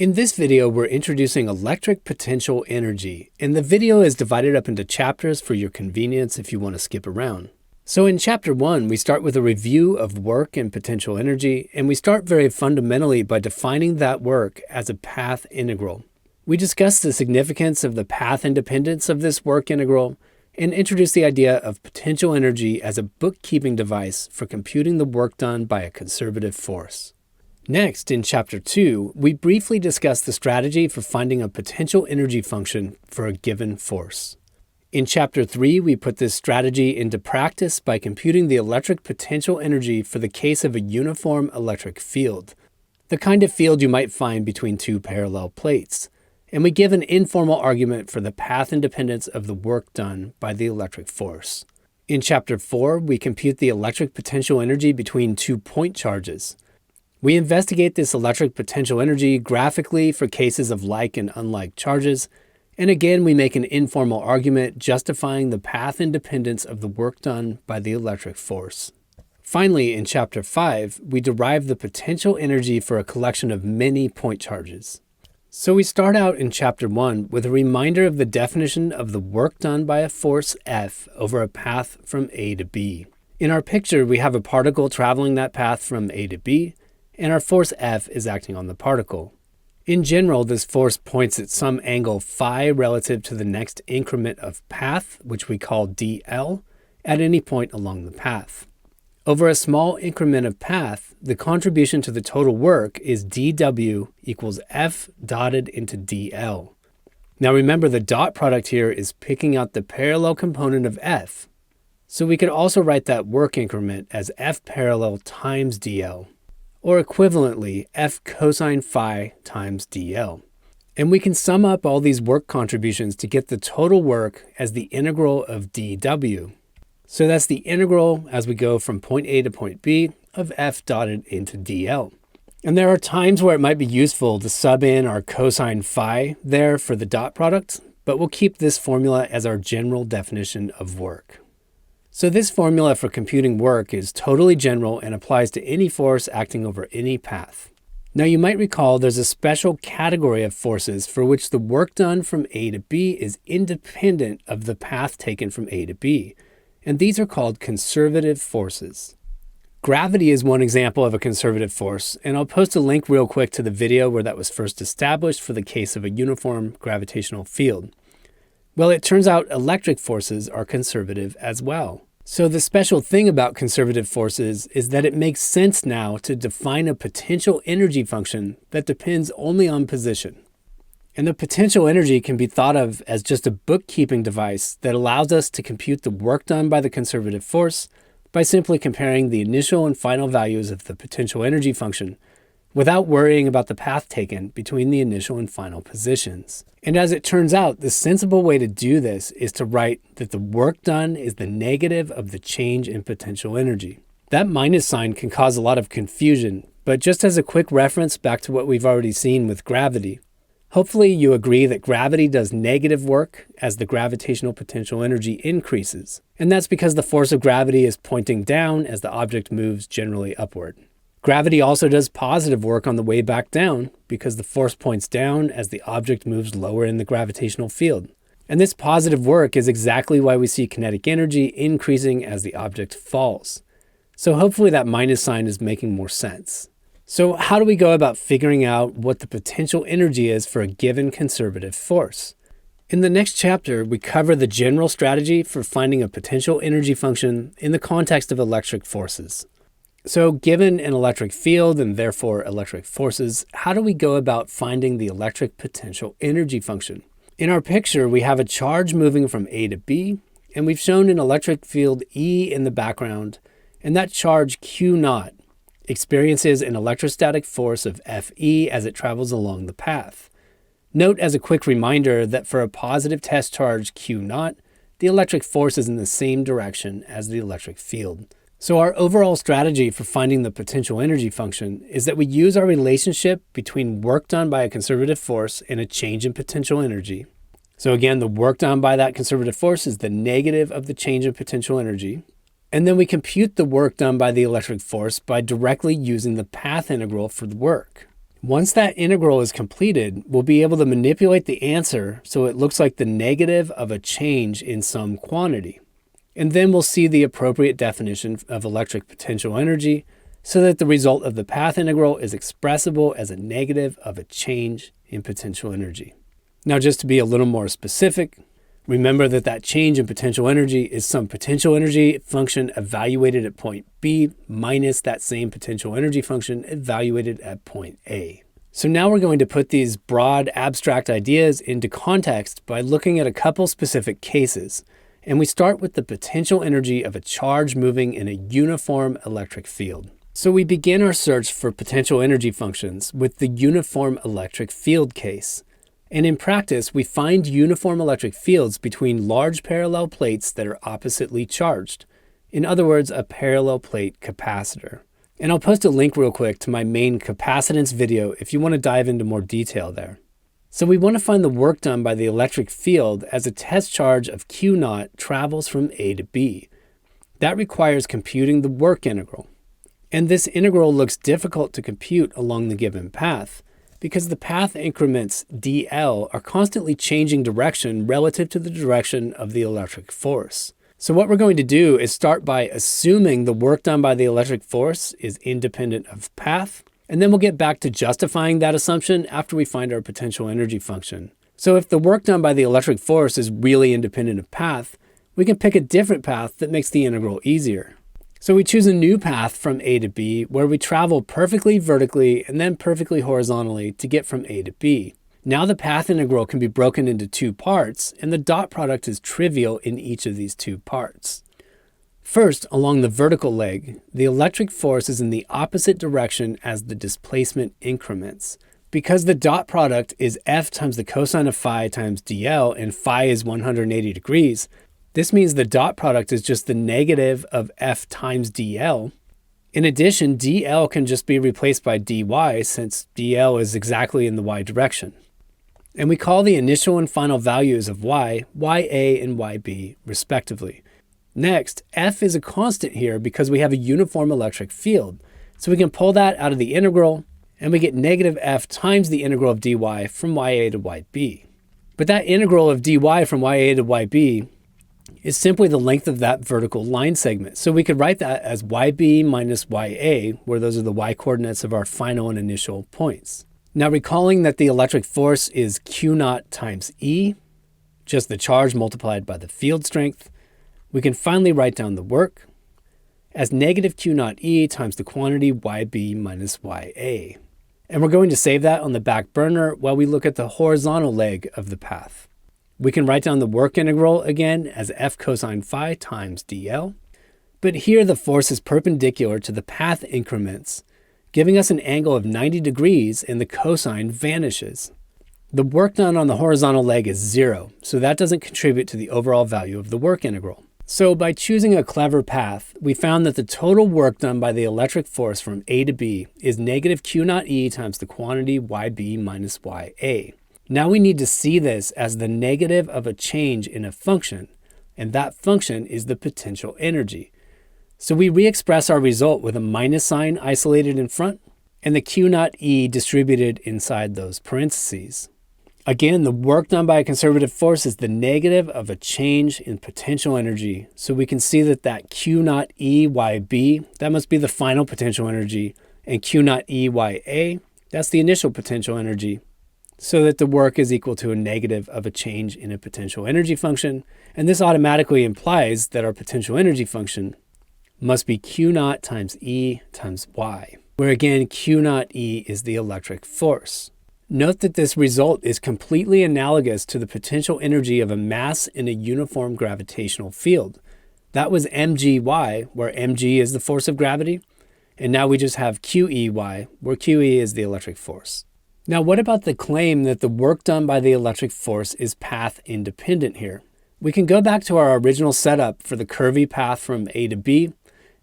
In this video, we're introducing electric potential energy, and the video is divided up into chapters for your convenience if you want to skip around. So in chapter 1, we start with a review of work and potential energy, and we start very fundamentally by defining that work as a path integral. We discuss the significance of the path independence of this work integral, and introduce the idea of potential energy as a bookkeeping device for computing the work done by a conservative force. Next, in Chapter 2, we briefly discuss the strategy for finding a potential energy function for a given force. In Chapter 3, we put this strategy into practice by computing the electric potential energy for the case of a uniform electric field, the kind of field you might find between two parallel plates. And we give an informal argument for the path independence of the work done by the electric force. In Chapter 4, we compute the electric potential energy between two point charges. We investigate this electric potential energy graphically for cases of like and unlike charges, and again we make an informal argument justifying the path independence of the work done by the electric force. Finally, in Chapter 5, we derive the potential energy for a collection of many point charges. So we start out in Chapter 1 with a reminder of the definition of the work done by a force F over a path from A to B. In our picture, we have a particle traveling that path from A to B, and our force F is acting on the particle. In general, this force points at some angle phi relative to the next increment of path, which we call dl, at any point along the path. Over a small increment of path, the contribution to the total work is dw equals F dotted into dl. Now remember, the dot product here is picking out the parallel component of F. So we could also write that work increment as F parallel times dl, or equivalently, F cosine phi times dl. And we can sum up all these work contributions to get the total work as the integral of dw. So that's the integral as we go from point A to point B of F dotted into dl. And there are times where it might be useful to sub in our cosine phi there for the dot product, but we'll keep this formula as our general definition of work. So this formula for computing work is totally general and applies to any force acting over any path. Now you might recall there's a special category of forces for which the work done from A to B is independent of the path taken from A to B, and these are called conservative forces. Gravity is one example of a conservative force, and I'll post a link real quick to the video where that was first established for the case of a uniform gravitational field. Well, it turns out electric forces are conservative as well. So the special thing about conservative forces is that it makes sense now to define a potential energy function that depends only on position. And the potential energy can be thought of as just a bookkeeping device that allows us to compute the work done by the conservative force by simply comparing the initial and final values of the potential energy function without worrying about the path taken between the initial and final positions. And as it turns out, the sensible way to do this is to write that the work done is the negative of the change in potential energy. That minus sign can cause a lot of confusion, but just as a quick reference back to what we've already seen with gravity, hopefully you agree that gravity does negative work as the gravitational potential energy increases. And that's because the force of gravity is pointing down as the object moves generally upward. Gravity also does positive work on the way back down because the force points down as the object moves lower in the gravitational field. And this positive work is exactly why we see kinetic energy increasing as the object falls. So hopefully that minus sign is making more sense. So how do we go about figuring out what the potential energy is for a given conservative force? In the next chapter, we cover the general strategy for finding a potential energy function in the context of electric forces. So given an electric field and therefore electric forces, how do we go about finding the electric potential energy function? In our picture, we have a charge moving from A to B, and we've shown an electric field E in the background, and that charge Q naught experiences an electrostatic force of Fe as it travels along the path. Note as a quick reminder that for a positive test charge Q naught, the electric force is in the same direction as the electric field. So our overall strategy for finding the potential energy function is that we use our relationship between work done by a conservative force and a change in potential energy. So again, the work done by that conservative force is the negative of the change in potential energy. And then we compute the work done by the electric force by directly using the path integral for the work. Once that integral is completed, we'll be able to manipulate the answer so it looks like the negative of a change in some quantity. And then we'll see the appropriate definition of electric potential energy so that the result of the path integral is expressible as a negative of a change in potential energy. Now, just to be a little more specific, remember that change in potential energy is some potential energy function evaluated at point B minus that same potential energy function evaluated at point A. So now we're going to put these broad abstract ideas into context by looking at a couple specific cases. And we start with the potential energy of a charge moving in a uniform electric field. So we begin our search for potential energy functions with the uniform electric field case. And in practice, we find uniform electric fields between large parallel plates that are oppositely charged. In other words, a parallel plate capacitor. And I'll post a link real quick to my main capacitance video if you want to dive into more detail there. So we want to find the work done by the electric field as a test charge of Q naught travels from A to B. That requires computing the work integral. And this integral looks difficult to compute along the given path because the path increments dl are constantly changing direction relative to the direction of the electric force. So what we're going to do is start by assuming the work done by the electric force is independent of path, and then we'll get back to justifying that assumption after we find our potential energy function. So if the work done by the electric force is really independent of path, we can pick a different path that makes the integral easier. So we choose a new path from A to B where we travel perfectly vertically and then perfectly horizontally to get from A to B. Now the path integral can be broken into two parts, and the dot product is trivial in each of these two parts. First, along the vertical leg, the electric force is in the opposite direction as the displacement increments. Because the dot product is F times the cosine of phi times dl, and phi is 180 degrees, this means the dot product is just the negative of F times dl. In addition, dl can just be replaced by dy since dl is exactly in the y direction. And we call the initial and final values of y, ya and yb, respectively. Next, F is a constant here because we have a uniform electric field. So we can pull that out of the integral, and we get negative F times the integral of dy from ya to yb. But that integral of dy from ya to yb is simply the length of that vertical line segment. So we could write that as yb minus ya, where those are the y coordinates of our final and initial points. Now recalling that the electric force is Q naught times E, just the charge multiplied by the field strength, we can finally write down the work as negative Q naught E times the quantity yb minus ya. And we're going to save that on the back burner while we look at the horizontal leg of the path. We can write down the work integral again as F cosine phi times dl. But here the force is perpendicular to the path increments, giving us an angle of 90 degrees and the cosine vanishes. The work done on the horizontal leg is 0, so that doesn't contribute to the overall value of the work integral. So by choosing a clever path, we found that the total work done by the electric force from A to B is negative Q naught E times the quantity yb minus ya. Now we need to see this as the negative of a change in a function, and that function is the potential energy. So we re-express our result with a minus sign isolated in front, and the Q naught E distributed inside those parentheses. Again, the work done by a conservative force is the negative of a change in potential energy. So we can see that Q naught E yb, that must be the final potential energy, and Q naught E ya, that's the initial potential energy. So that the work is equal to a negative of a change in a potential energy function. And this automatically implies that our potential energy function must be Q naught times E times y, where again Q naught E is the electric force. Note that this result is completely analogous to the potential energy of a mass in a uniform gravitational field. That was mgy, where mg is the force of gravity, and now we just have qey, where qe is the electric force. Now what about the claim that the work done by the electric force is path independent here? We can go back to our original setup for the curvy path from A to B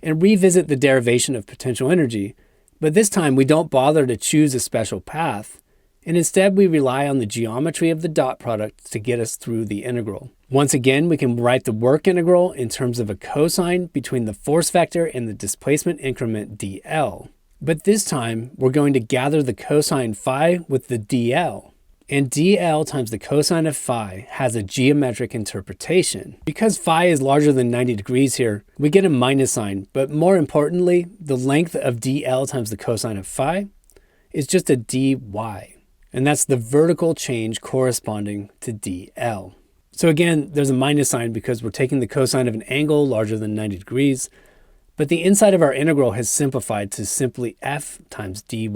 and revisit the derivation of potential energy, but this time we don't bother to choose a special path, and instead we rely on the geometry of the dot product to get us through the integral. Once again, we can write the work integral in terms of a cosine between the force vector and the displacement increment dl. But this time, we're going to gather the cosine phi with the dl. And dl times the cosine of phi has a geometric interpretation. Because phi is larger than 90 degrees here, we get a minus sign. But more importantly, the length of dl times the cosine of phi is just a dy. And that's the vertical change corresponding to dl. So again, there's a minus sign because we're taking the cosine of an angle larger than 90 degrees. But the inside of our integral has simplified to simply f times dy.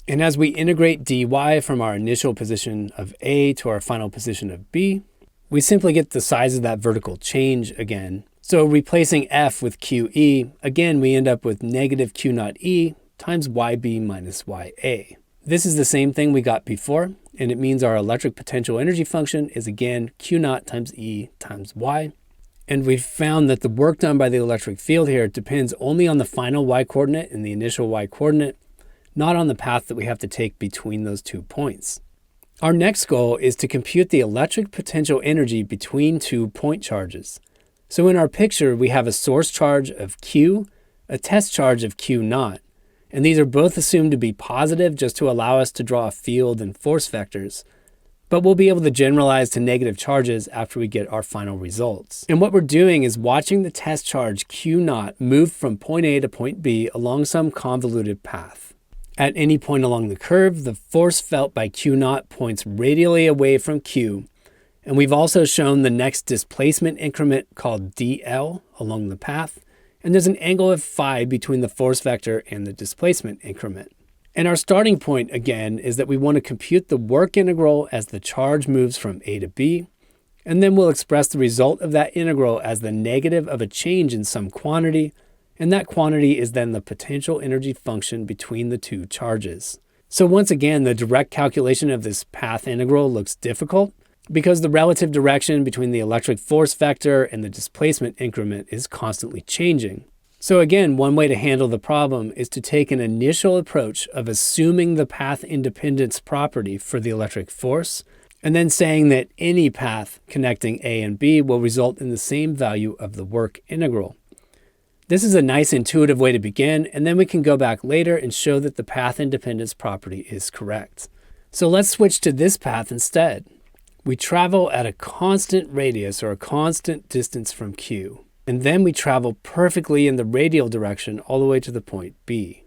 And as we integrate dy from our initial position of A to our final position of B, we simply get the size of that vertical change again. So replacing f with QE, again, we end up with negative Q naught E times YB minus YA. This is the same thing we got before, and it means our electric potential energy function is again Q naught times E times Y. And we've found that the work done by the electric field here depends only on the final Y coordinate and the initial Y coordinate, not on the path that we have to take between those 2 points. Our next goal is to compute the electric potential energy between 2 point charges. So in our picture, we have a source charge of Q, a test charge of Q naught, and these are both assumed to be positive just to allow us to draw a field and force vectors. But we'll be able to generalize to negative charges after we get our final results. And what we're doing is watching the test charge Q naught move from point A to point B along some convoluted path. At any point along the curve, the force felt by Q naught points radially away from Q, and we've also shown the next displacement increment called dl along the path, and there's an angle of phi between the force vector and the displacement increment. And our starting point, again, is that we want to compute the work integral as the charge moves from A to B, and then we'll express the result of that integral as the negative of a change in some quantity, and that quantity is then the potential energy function between the 2 charges. So once again, the direct calculation of this path integral looks difficult because the relative direction between the electric force vector and the displacement increment is constantly changing. So again, one way to handle the problem is to take an initial approach of assuming the path independence property for the electric force, and then saying that any path connecting A and B will result in the same value of the work integral. This is a nice intuitive way to begin, and then we can go back later and show that the path independence property is correct. So let's switch to this path instead. We travel at a constant radius or a constant distance from Q, and then we travel perfectly in the radial direction all the way to the point B.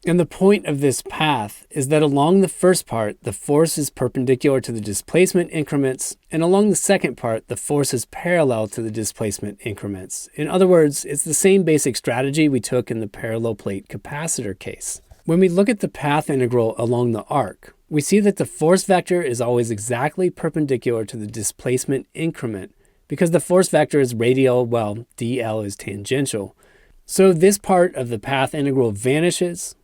And the point of this path is that along the first part, the force is perpendicular to the displacement increments, and along the second part, the force is parallel to the displacement increments. In other words, it's the same basic strategy we took in the parallel plate capacitor case. When we look at the path integral along the arc, we see that the force vector is always exactly perpendicular to the displacement increment because the force vector is radial while dl is tangential. So this part of the path integral vanishes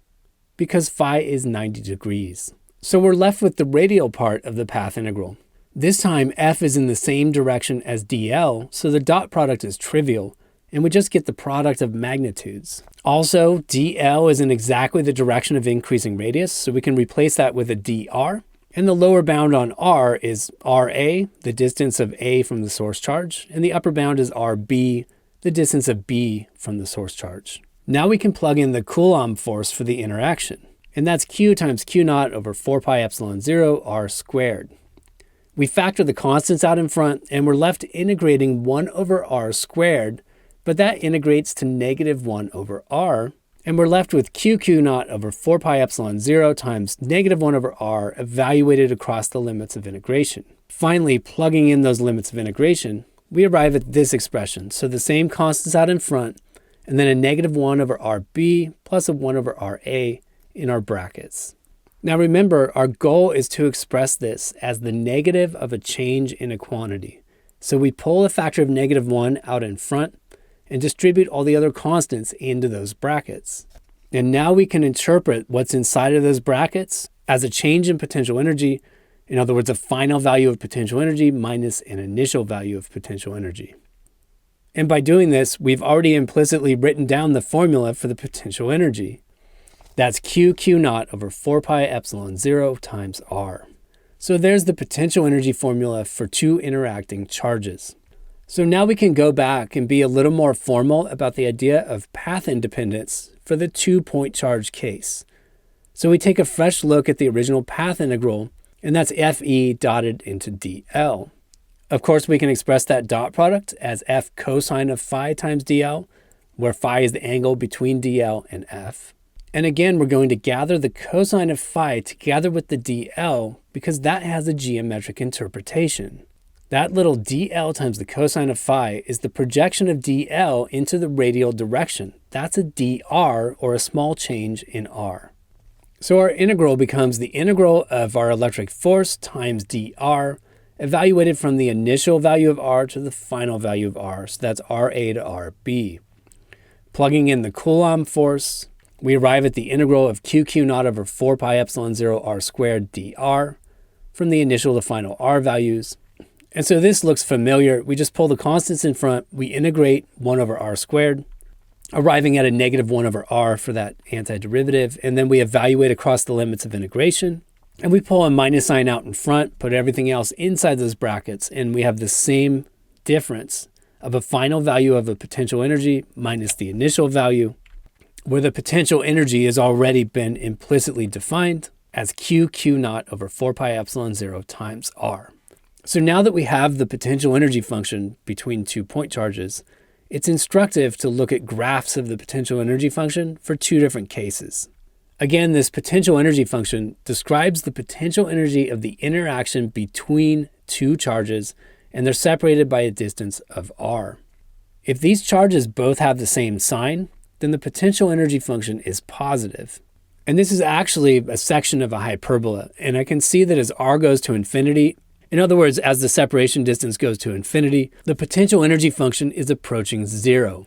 because phi is 90 degrees. So we're left with the radial part of the path integral. This time f is in the same direction as dl, so the dot product is trivial, and we just get the product of magnitudes. Also, dl is in exactly the direction of increasing radius, so we can replace that with a dr. And the lower bound on r is ra, the distance of A from the source charge, and the upper bound is rb, the distance of B from the source charge. Now we can plug in the Coulomb force for the interaction, and that's Q times Q naught over 4 pi epsilon 0 r squared. We factor the constants out in front, and we're left integrating 1 over r squared, but that integrates to negative 1 over r, and we're left with Q naught over 4 pi epsilon 0 times negative 1 over r evaluated across the limits of integration. Finally, plugging in those limits of integration, we arrive at this expression. So the same constants out in front, and then a negative 1 over RB plus a 1 over RA in our brackets. Now remember, our goal is to express this as the negative of a change in a quantity. So we pull a factor of negative 1 out in front and distribute all the other constants into those brackets. And now we can interpret what's inside of those brackets as a change in potential energy, in other words, a final value of potential energy minus an initial value of potential energy. And by doing this, we've already implicitly written down the formula for the potential energy. That's Q naught over 4 pi epsilon 0 times R. So there's the potential energy formula for 2 interacting charges. So now we can go back and be a little more formal about the idea of path independence for the 2-point charge case. So we take a fresh look at the original path integral, and that's Fe dotted into dl. Of course, we can express that dot product as F cosine of phi times dl, where phi is the angle between dl and F. And again, we're going to gather the cosine of phi together with the dl because that has a geometric interpretation. That little dl times the cosine of phi is the projection of dl into the radial direction. That's a dr, or a small change in r. So our integral becomes the integral of our electric force times dr, evaluated from the initial value of r to the final value of r. So that's Ra to Rb. Plugging in the Coulomb force, we arrive at the integral of q naught over 4 pi epsilon 0 r squared dr from the initial to final r values. And so this looks familiar. We just pull the constants in front, we integrate 1 over r squared, arriving at a negative 1 over r for that antiderivative, and then we evaluate across the limits of integration, and we pull a minus sign out in front, put everything else inside those brackets, and we have the same difference of a final value of a potential energy minus the initial value, where the potential energy has already been implicitly defined as q naught over 4 pi epsilon 0 times r. So now that we have the potential energy function between 2 point charges, it's instructive to look at graphs of the potential energy function for 2 different cases. Again, this potential energy function describes the potential energy of the interaction between 2 charges, and they're separated by a distance of r. If these charges both have the same sign, then the potential energy function is positive. And this is actually a section of a hyperbola, and I can see that as r goes to infinity, in other words, as the separation distance goes to infinity, the potential energy function is approaching 0.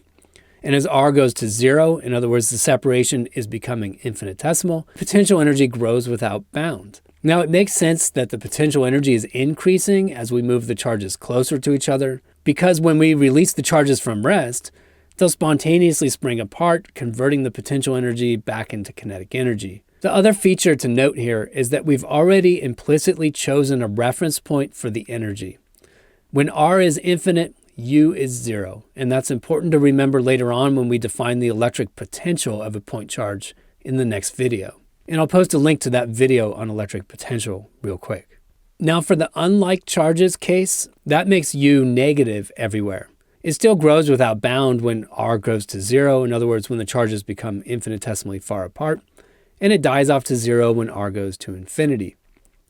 And as r goes to 0, in other words, the separation is becoming infinitesimal, potential energy grows without bound. Now, it makes sense that the potential energy is increasing as we move the charges closer to each other, because when we release the charges from rest, they'll spontaneously spring apart, converting the potential energy back into kinetic energy. The other feature to note here is that we've already implicitly chosen a reference point for the energy. When r is infinite, u is 0, and that's important to remember later on when we define the electric potential of a point charge in the next video. And I'll post a link to that video on electric potential real quick. Now for the unlike charges case, that makes u negative everywhere. It still grows without bound when r goes to 0, in other words, when the charges become infinitesimally far apart, and it dies off to 0 when r goes to infinity.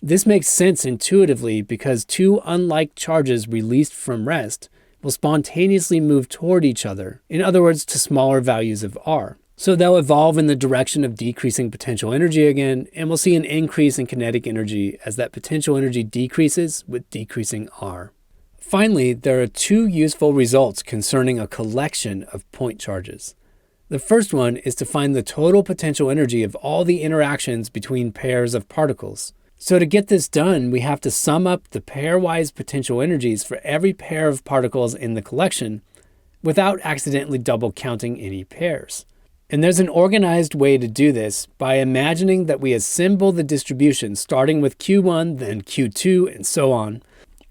This makes sense intuitively because 2 unlike charges released from rest will spontaneously move toward each other, in other words, to smaller values of r. So they'll evolve in the direction of decreasing potential energy again, and we'll see an increase in kinetic energy as that potential energy decreases with decreasing r. Finally, there are 2 useful results concerning a collection of point charges. The first one is to find the total potential energy of all the interactions between pairs of particles. So to get this done, we have to sum up the pairwise potential energies for every pair of particles in the collection without accidentally double counting any pairs. And there's an organized way to do this by imagining that we assemble the distribution starting with Q1, then Q2, and so on,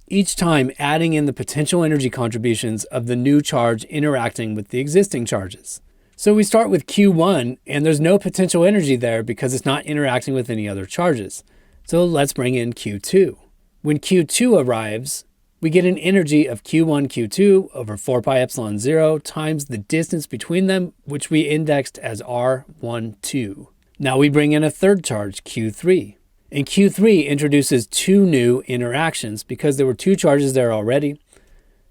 each time adding in the potential energy contributions of the new charge interacting with the existing charges. So we start with Q1, and there's no potential energy there because it's not interacting with any other charges. So let's bring in Q2. When Q2 arrives, we get an energy of Q1, Q2 over 4 pi epsilon 0 times the distance between them, which we indexed as R12. Now we bring in a third charge, Q3. And Q3 introduces 2 new interactions because there were 2 charges there already.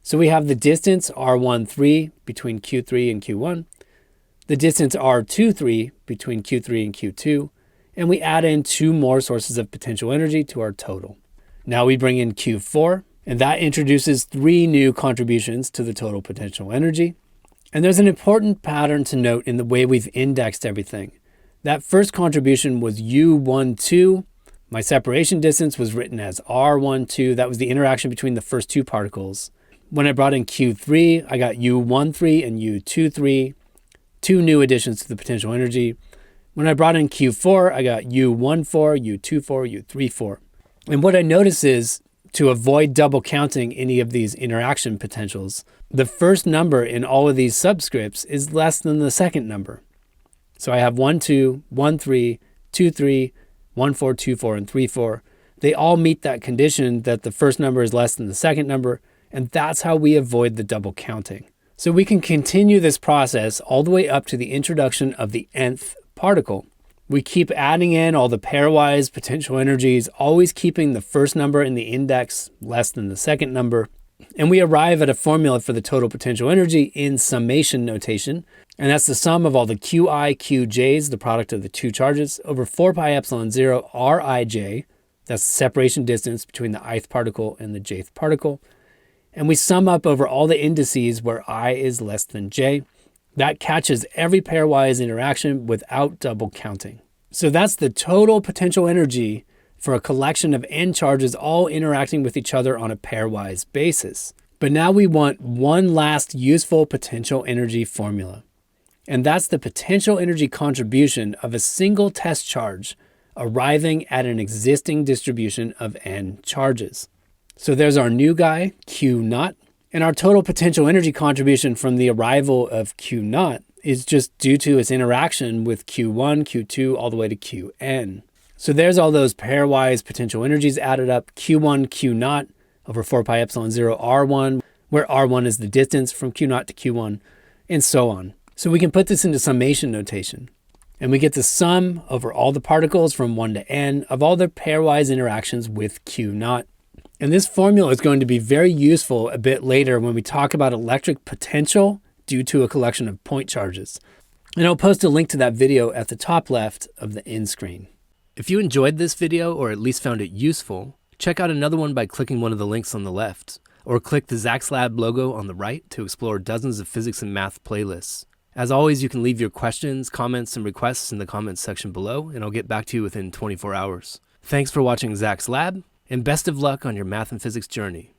So we have the distance R13 between Q3 and Q1, the distance R23 between Q3 and Q2, and we add in 2 more sources of potential energy to our total. Now we bring in Q4, and that introduces 3 new contributions to the total potential energy. And there's an important pattern to note in the way we've indexed everything. That first contribution was U12. My separation distance was written as R12. That was the interaction between the first 2 particles. When I brought in Q3, I got U13 and U23, 2 new additions to the potential energy. When I brought in Q4, I got U14, U24, U34. And what I notice is, to avoid double counting any of these interaction potentials, the first number in all of these subscripts is less than the second number. So I have 1, 2, 1, 3, 2, 3, 1, 4, 2, 4, and 3, 4. They all meet that condition that the first number is less than the second number, and that's how we avoid the double counting. So we can continue this process all the way up to the introduction of the nth particle. We keep adding in all the pairwise potential energies, always keeping the first number in the index less than the second number. And we arrive at a formula for the total potential energy in summation notation. And that's the sum of all the Qi, Qj's, the product of the two charges, over 4 pi epsilon 0 Rij. That's the separation distance between the ith particle and the jth particle. And we sum up over all the indices where I is less than j. That catches every pairwise interaction without double counting. So that's the total potential energy for a collection of n charges all interacting with each other on a pairwise basis. But now we want one last useful potential energy formula. And that's the potential energy contribution of a single test charge arriving at an existing distribution of n charges. So there's our new guy, Q naught, and our total potential energy contribution from the arrival of Q naught is just due to its interaction with Q1, Q2, all the way to Qn. So there's all those pairwise potential energies added up, Q1, Q naught over 4 pi epsilon 0 R1, where R1 is the distance from Q naught to Q1, and so on. So we can put this into summation notation, and we get the sum over all the particles from 1 to n of all their pairwise interactions with Q naught. And this formula is going to be very useful a bit later when we talk about electric potential due to a collection of point charges. And I'll post a link to that video at the top left of the end screen. If you enjoyed this video or at least found it useful, check out another one by clicking one of the links on the left, or click the Zach's Lab logo on the right to explore dozens of physics and math playlists. As always, you can leave your questions, comments, and requests in the comments section below, and I'll get back to you within 24 hours. Thanks for watching Zach's Lab, and best of luck on your math and physics journey.